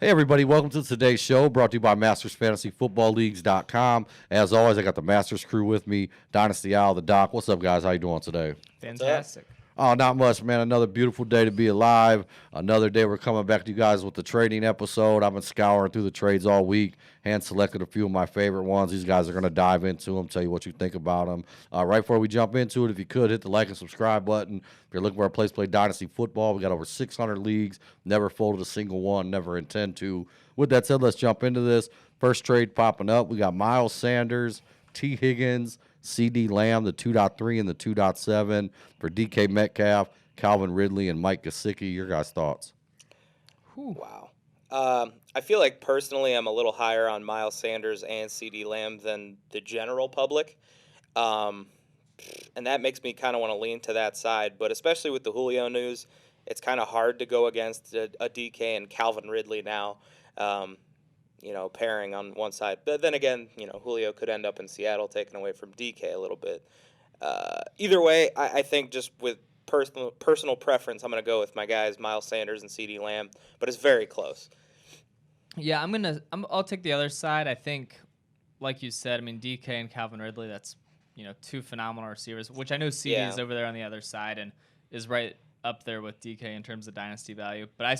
Hey, everybody. Welcome to today's show brought to you by MastersFantasyFootballLeagues.com. As always, I got the Masters crew with me, Dynasty Owl, the Doc. What's up, guys? How you doing today? Fantastic. Oh, not much, man. Another beautiful day to be alive. Another day we're coming back to you guys with the trading episode. I've been scouring through the trades all week, hand-selected a few of my favorite ones. These guys are going to dive into them, tell you what you think about them. Right before we jump into it, if you could, hit the like and subscribe button. If you're looking for a place to play Dynasty football, we got over 600 leagues. Never folded a single one, never intend to. With that said, let's jump into this. First trade popping up, we got Miles Sanders, T. Higgins, CD Lamb, the 2.3 and the 2.7 for DK Metcalf, Calvin Ridley, and Mike Gesicki. Your guys' thoughts? Wow. I feel like personally I'm a little higher on Miles Sanders and CD Lamb than the general public. And that makes me kind of want to lean to that side. But especially with the Julio news, it's kind of hard to go against a DK and Calvin Ridley now. Pairing on one side. But then again, Julio could end up in Seattle taken away from DK a little bit. Either way, I think just with personal preference, I'm going to go with my guys, Miles Sanders and CD Lamb, but it's very close. Yeah, I'll take the other side. I think, like you said, DK and Calvin Ridley, that's, two phenomenal receivers, which I know CD is over there on the other side and is right up there with DK in terms of dynasty value. But I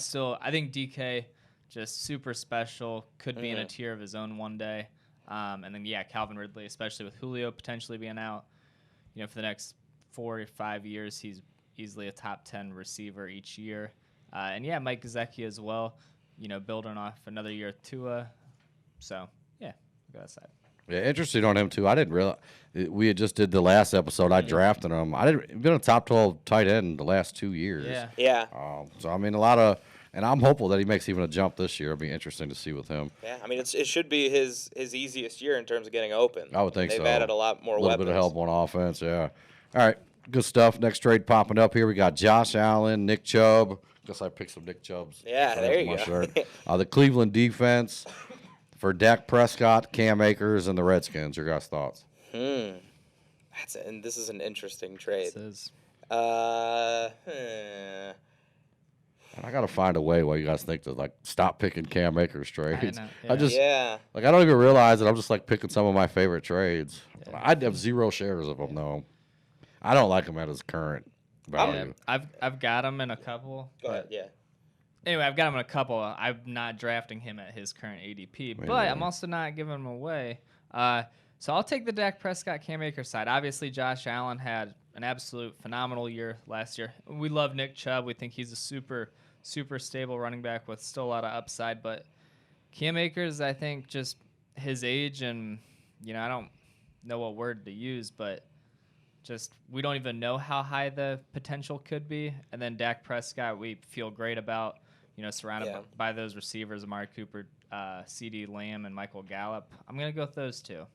think DK just super special, could be in a tier of his own one day. And then, Calvin Ridley, especially with Julio potentially being out, for the next 4 or 5 years, he's easily a top 10 receiver each year. Mike Gesicki as well, building off another year of Tua. So, look at that side. Yeah, interesting on him, too. I didn't realize. We had just did the last episode. I drafted him. Been a top 12 tight end the last 2 years. Yeah. A lot of. And I'm hopeful that he makes even a jump this year. It'll be interesting to see with him. Yeah, it should be his easiest year in terms of getting open. I would think They've so. They've added a lot more weapons. A little bit of help on offense, yeah. All right, good stuff. Next trade popping up here. We got Josh Allen, Nick Chubb. Guess I picked some Nick Chubbs. Yeah, there you go. The Cleveland defense for Dak Prescott, Cam Akers, and the Redskins. Your guys' thoughts? And this is an interesting trade. This is. I got to find a way why you guys think to stop picking Cam Akers trades. I don't even realize that I'm just picking some of my favorite trades. Yeah. I'd have zero shares of them though. I don't like him at his current value. I've got him in a couple. Go ahead, yeah. Anyway, I've got him in a couple. I'm not drafting him at his current ADP, but I'm also not giving him away. So I'll take the Dak Prescott, Cam Akers side. Obviously, Josh Allen had an absolute phenomenal year last year. We love Nick Chubb. We think he's a super stable running back with still a lot of upside. But Cam Akers, I think just his age and, I don't know what word to use, but just we don't even know how high the potential could be. And then Dak Prescott, we feel great about, surrounded by those receivers, Amari Cooper, CD Lamb, and Michael Gallup. I'm going to go with those two.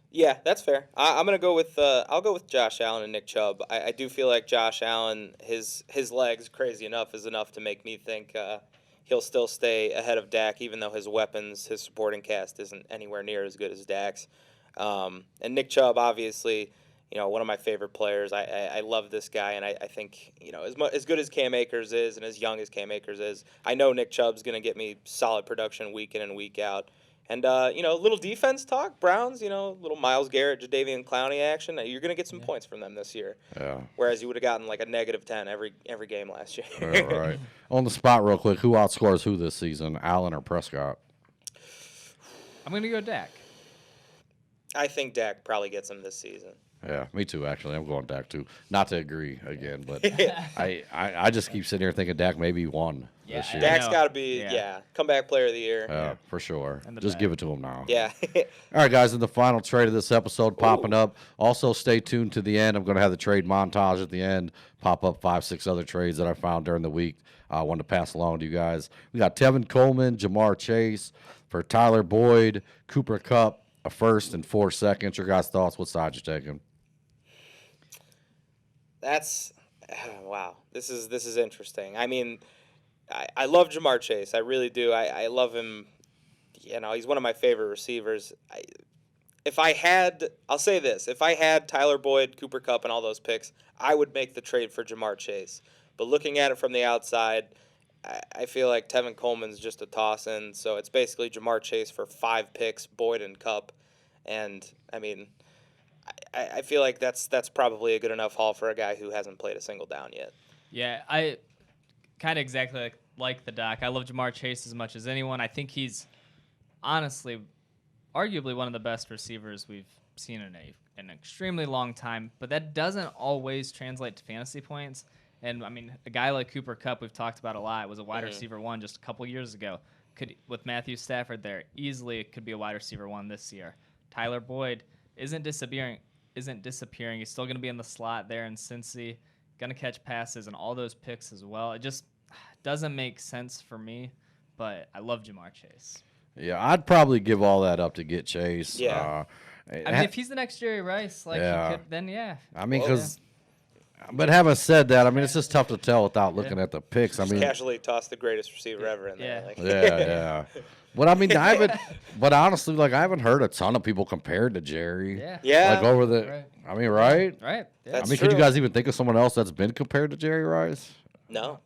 Yeah, that's fair. I'm gonna go with I'll go with Josh Allen and Nick Chubb. I do feel like Josh Allen, his legs, crazy enough, is enough to make me think he'll still stay ahead of Dak, even though his weapons, his supporting cast isn't anywhere near as good as Dak's. And Nick Chubb, obviously, one of my favorite players. I love this guy, and I think as good as Cam Akers is and as young as Cam Akers is, I know Nick Chubb's gonna get me solid production week in and week out. And, little defense talk, Browns, little Myles Garrett, Jadeveon Clowney action. You're going to get some points from them this year. Yeah. Whereas you would have gotten a -10 every game last year. Right. On the spot real quick, who outscores who this season, Allen or Prescott? I'm going to go Dak. I think Dak probably gets him this season. Yeah, me too, actually. I'm going Dak, too. Not to agree again, but I just keep sitting here thinking Dak maybe won this year. Dak's got to be, comeback player of the year. Yeah, for sure. Just give it to him now. Yeah. All right, guys, in the final trade of this episode popping up. Also, stay tuned to the end. I'm going to have the trade montage at the end, pop up 5-6 other trades that I found during the week. I wanted to pass along to you guys. We got Tevin Coleman, Jamar Chase for Tyler Boyd, Cooper Kupp, a first and 4 seconds. Your guys' thoughts? What side you taking? That's wow. This is interesting. I love Jamar Chase. I really do. I love him. He's one of my favorite receivers. I'll say this: if I had Tyler Boyd, Cooper Kupp, and all those picks, I would make the trade for Jamar Chase. But looking at it from the outside, I feel like Tevin Coleman's just a toss-in, so it's basically Jamar Chase for 5 picks, Boyd and Cup, and I mean, I feel like that's probably a good enough haul for a guy who hasn't played a single down yet. Yeah, I kind of exactly like the doc. I love Jamar Chase as much as anyone. I think he's honestly, arguably one of the best receivers we've seen in an extremely long time, but that doesn't always translate to fantasy points. And I mean, a guy like Cooper Kupp, we've talked about a lot, was a wide receiver 1 just a couple years ago. With Matthew Stafford there, easily it could be a wide receiver 1 this year. Tyler Boyd isn't disappearing. He's still going to be in the slot there in Cincy, going to catch passes and all those picks as well. It just doesn't make sense for me, but I love Jamar Chase. Yeah, I'd probably give all that up to get Chase. Yeah. I mean, if he's the next Jerry Rice, like Yeah. he could, then yeah. I mean, but having said that, I mean, it's just tough to tell without looking at the picks. I Just mean, casually toss the greatest receiver ever in there. Yeah. Like. yeah. But I mean, but honestly, like I haven't heard a ton of people compared to Jerry. Yeah. Yeah. Like over the, Right. I mean, right? Right. Yeah. That's I mean, could you true. guys even think of someone else that's been compared to Jerry Rice? No,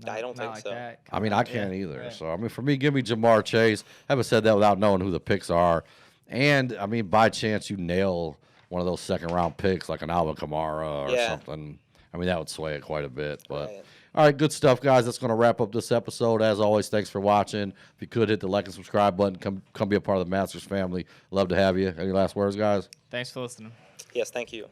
I don't Not think like so. that. I mean, I can't either. Right. So, I mean, for me, give me Jamar Chase. I haven't said that without knowing who the picks are. And, I mean, by chance you nail one of those second-round picks like an Alvin Kamara or something, I mean, that would sway it quite a bit. But, Right. all right, good stuff, guys. That's going to wrap up this episode. As always, thanks for watching. If you could, hit the like and subscribe button. Come be a part of the Masters family. Love to have you. Any last words, guys? Thanks for listening. Yes, thank you.